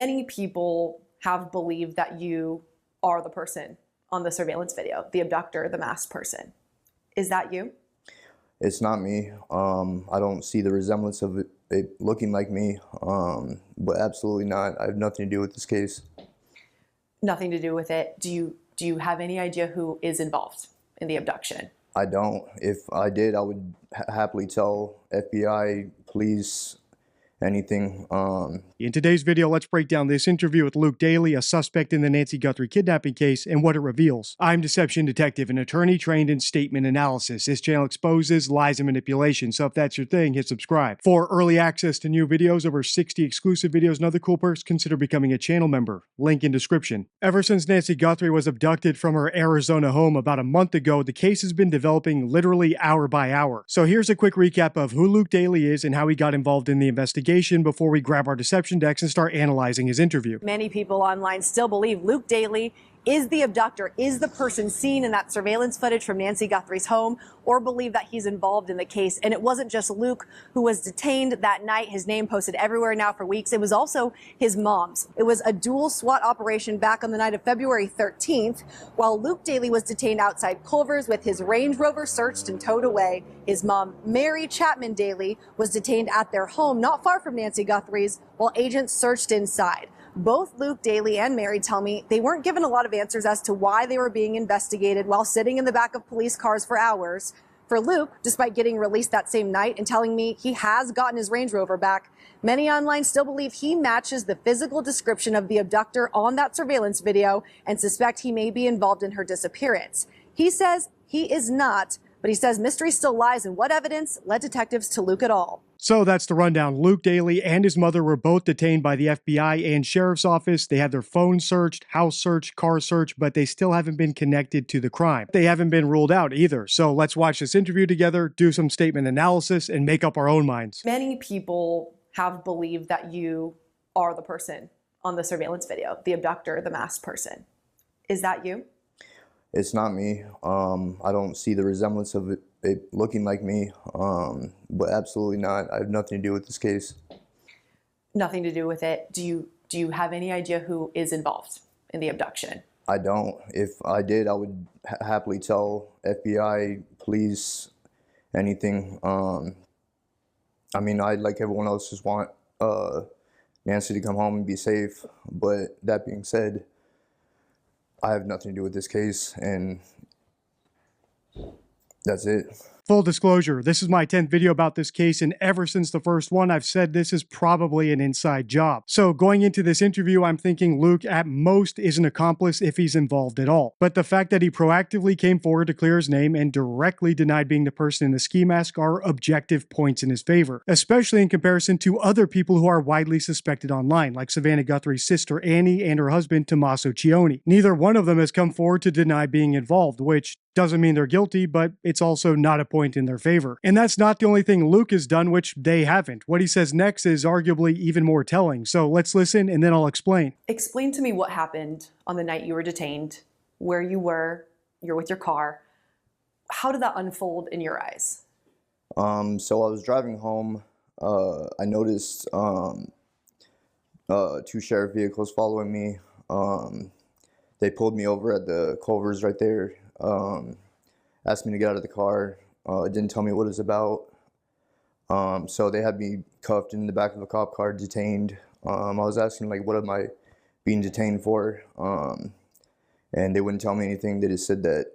Many people have believed that you are the person on the surveillance video, the abductor, the masked person. Is that you? It's not me. I don't see the resemblance of it looking like me, but absolutely not. I have nothing to do with this case. Nothing to do with it. Do you have any idea who is involved in the abduction? I don't. If I did, I would happily tell FBI, police, anything. In today's video, let's break down this interview with Luke Dailyaly, a suspect in the Nancy Guthrie kidnapping case, and what it reveals. I'm Deception Detective, an attorney trained in statement analysis. This channel exposes lies and manipulation, so if that's your thing, hit subscribe. For early access to new videos, over 60 exclusive videos, and other cool perks, consider becoming a channel member. Link in description. Ever since Nancy Guthrie was abducted from her Arizona home about a month ago, the case has been developing literally hour by hour. So here's a quick recap of who Luke Dailyaly is and how he got involved in the investigation before we grab our deception decks and start analyzing his interview. Many people online still believe Luke Dailyaly is the abductor, is the person seen in that surveillance footage from Nancy Guthrie's home, or believe that he's involved in the case. And it wasn't just Luke who was detained that night, his name posted everywhere now for weeks. It was also his mom's. It was a dual SWAT operation back on the night of February 13th. While Luke Dailyaly was detained outside Culver's with his Range Rover searched and towed away, his mom, Mary Chapman Dailyaly, was detained at their home not far from Nancy Guthrie's while agents searched inside. Both Luke Dailyaly and Mary tell me they weren't given a lot of answers as to why they were being investigated while sitting in the back of police cars for hours. For Luke, despite getting released that same night and telling me he has gotten his Range Rover back, many online still believe he matches the physical description of the abductor on that surveillance video and suspect he may be involved in her disappearance. He says he is not, but he says mystery still lies in what evidence led detectives to Luke at all. So that's the rundown. Luke Dailyaly and his mother were both detained by the FBI and Sheriff's Office. They had their phones searched, house searched, car searched, but they still haven't been connected to the crime. They haven't been ruled out either. So let's watch this interview together, do some statement analysis, and make up our own minds. Many people have believed that you are the person on the surveillance video, the abductor, the masked person. Is that you? It's not me. I don't see the resemblance of it looking like me, but absolutely not. I have nothing to do with this case. Nothing to do with it. Do you have any idea who is involved in the abduction? I don't. If I did, I would happily tell FBI, police, anything. I mean, I, like everyone else, just want Nancy to come home and be safe. But that being said, I have nothing to do with this case, and that's it. Full disclosure, this is my 10th video about this case, and ever since the first one, I've said this is probably an inside job. So going into this interview, I'm thinking Luke at most is an accomplice if he's involved at all. But the fact that he proactively came forward to clear his name and directly denied being the person in the ski mask are objective points in his favor, especially in comparison to other people who are widely suspected online, like Savannah Guthrie's sister Annie and her husband Tommaso Cioni. Neither one of them has come forward to deny being involved, which doesn't mean they're guilty, but it's also not a point in their favor. And that's not the only thing Luke has done, which they haven't. What he says next is arguably even more telling. So let's listen and then I'll explain. Explain to me what happened on the night you were detained, where you're with your car. How did that unfold in your eyes? So I was driving home. I noticed two sheriff vehicles following me. They pulled me over at the Culver's right there. Asked me to get out of the car. Didn't tell me what it was about. So they had me cuffed in the back of a cop car, detained. I was asking, like, what am I being detained for? And they wouldn't tell me anything. They just said that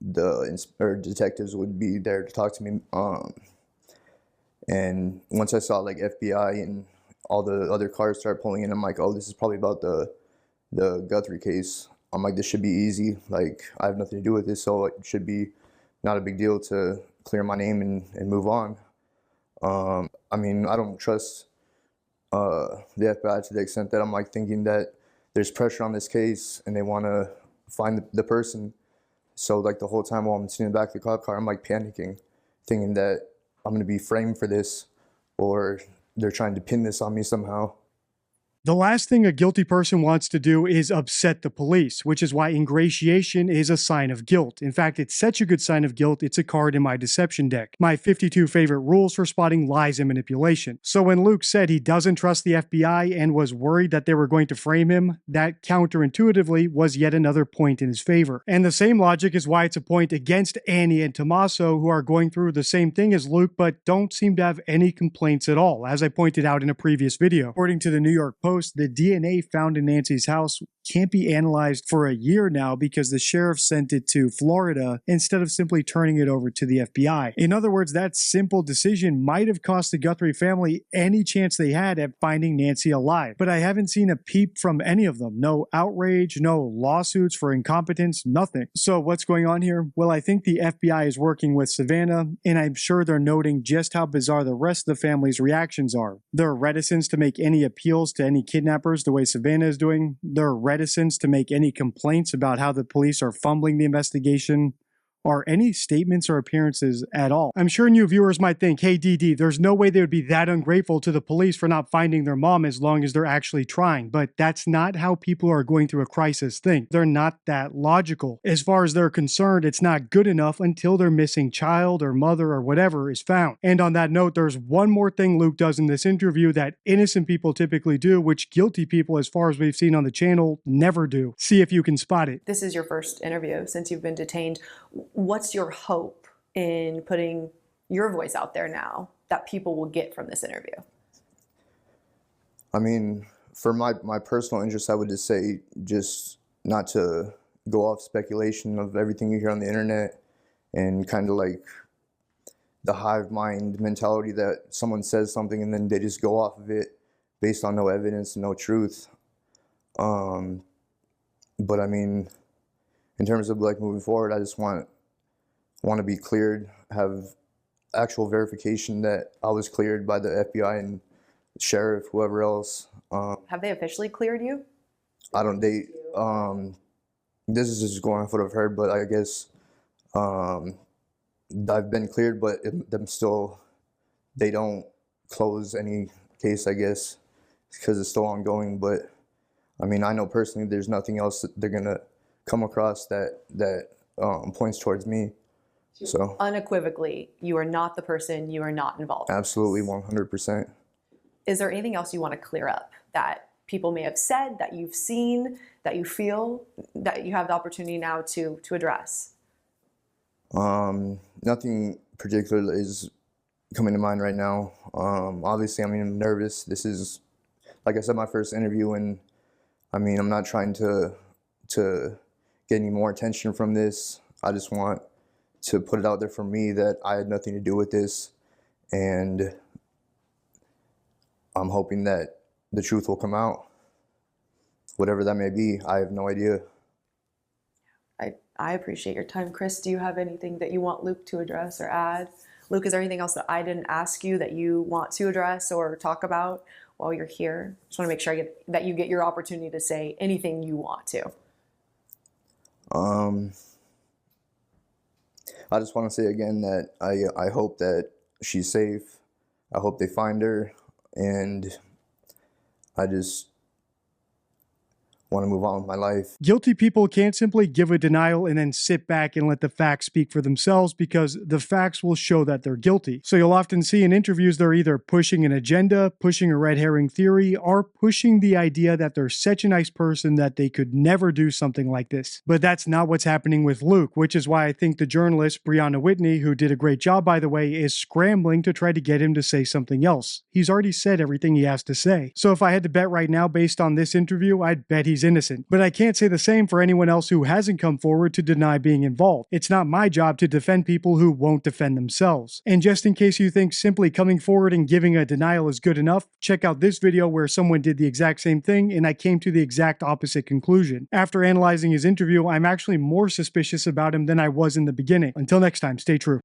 the detectives would be there to talk to me. And once I saw, like, FBI and all the other cars start pulling in, I'm like, oh, this is probably about the Guthrie case. I'm like, this should be easy. Like, I have nothing to do with this, so it should be not a big deal to clear my name and move on. I mean, I don't trust the FBI to the extent that I'm like thinking that there's pressure on this case and they want to find the person. So like the whole time while I'm sitting in the back of the cop car, I'm like panicking, thinking that I'm going to be framed for this or they're trying to pin this on me somehow. The last thing a guilty person wants to do is upset the police, which is why ingratiation is a sign of guilt. In fact, it's such a good sign of guilt, it's a card in my deception deck. My 52 favorite rules for spotting lies and manipulation. So when Luke said he doesn't trust the FBI and was worried that they were going to frame him, that counterintuitively was yet another point in his favor. And the same logic is why it's a point against Annie and Tommaso, who are going through the same thing as Luke but don't seem to have any complaints at all, as I pointed out in a previous video. According to the New York Post, the DNA found in Nancy's house can't be analyzed for a year now because the sheriff sent it to Florida instead of simply turning it over to the FBI. In other words, that simple decision might have cost the Guthrie family any chance they had at finding Nancy alive. But I haven't seen a peep from any of them. No outrage, no lawsuits for incompetence, nothing. So what's going on here? Well, I think the FBI is working with Savannah, and I'm sure they're noting just how bizarre the rest of the family's reactions are. Their reticence to make any appeals to any kidnappers the way Savannah is doing, their reticence to make any complaints about how the police are fumbling the investigation, or any statements or appearances at all. I'm sure new viewers might think, hey DD, there's no way they would be that ungrateful to the police for not finding their mom as long as they're actually trying, but that's not how people who are going through a crisis think. They're not that logical. As far as they're concerned, it's not good enough until their missing child or mother or whatever is found. And on that note, there's one more thing Luke does in this interview that innocent people typically do, which guilty people, as far as we've seen on the channel, never do. See if you can spot it. This is your first interview since you've been detained. What's your hope in putting your voice out there now that people will get from this interview? I mean, for my personal interest, I would just say just not to go off speculation of everything you hear on the internet and kind of like the hive mind mentality that someone says something and then they just go off of it based on no evidence, no truth. But I mean, in terms of like moving forward, I just want to be cleared, have actual verification that I was cleared by the FBI and sheriff, whoever else. Have they officially cleared you? I don't date. This is just going off what I've heard, but I guess I've been cleared, but they don't close any case, I guess, because it's still ongoing. But I mean, I know personally there's nothing else that they're gonna come across that points towards me. So Unequivocally, you are not the person, you are not involved. Absolutely, 100%. Is there anything else you want to clear up that people may have said, that you've seen, that you feel, that you have the opportunity now to address? Nothing particular is coming to mind right now. Obviously, I mean, I'm nervous. This is, like I said, my first interview, and I mean, I'm not trying to get any more attention from this. I just want to put it out there for me that I had nothing to do with this, and I'm hoping that the truth will come out. Whatever that may be, I have no idea. I appreciate your time. Chris, do you have anything that you want Luke to address or add? Luke, is there anything else that I didn't ask you that you want to address or talk about while you're here? Just want to make sure that you get your opportunity to say anything you want to. I just want to say again that I hope that she's safe. I hope they find her, and I just want to move on with my life. Guilty people can't simply give a denial and then sit back and let the facts speak for themselves, because the facts will show that they're guilty. So you'll often see in interviews they're either pushing an agenda, pushing a red herring theory, or pushing the idea that they're such a nice person that they could never do something like this. But that's not what's happening with Luke, which is why I think the journalist Brianna Whitney, who did a great job by the way, is scrambling to try to get him to say something else. He's already said everything he has to say. So if I had to bet right now based on this interview, I'd bet he's innocent. But I can't say the same for anyone else who hasn't come forward to deny being involved. It's not my job to defend people who won't defend themselves. And just in case you think simply coming forward and giving a denial is good enough, check out this video where someone did the exact same thing and I came to the exact opposite conclusion. After analyzing his interview, I'm actually more suspicious about him than I was in the beginning. Until next time, stay true.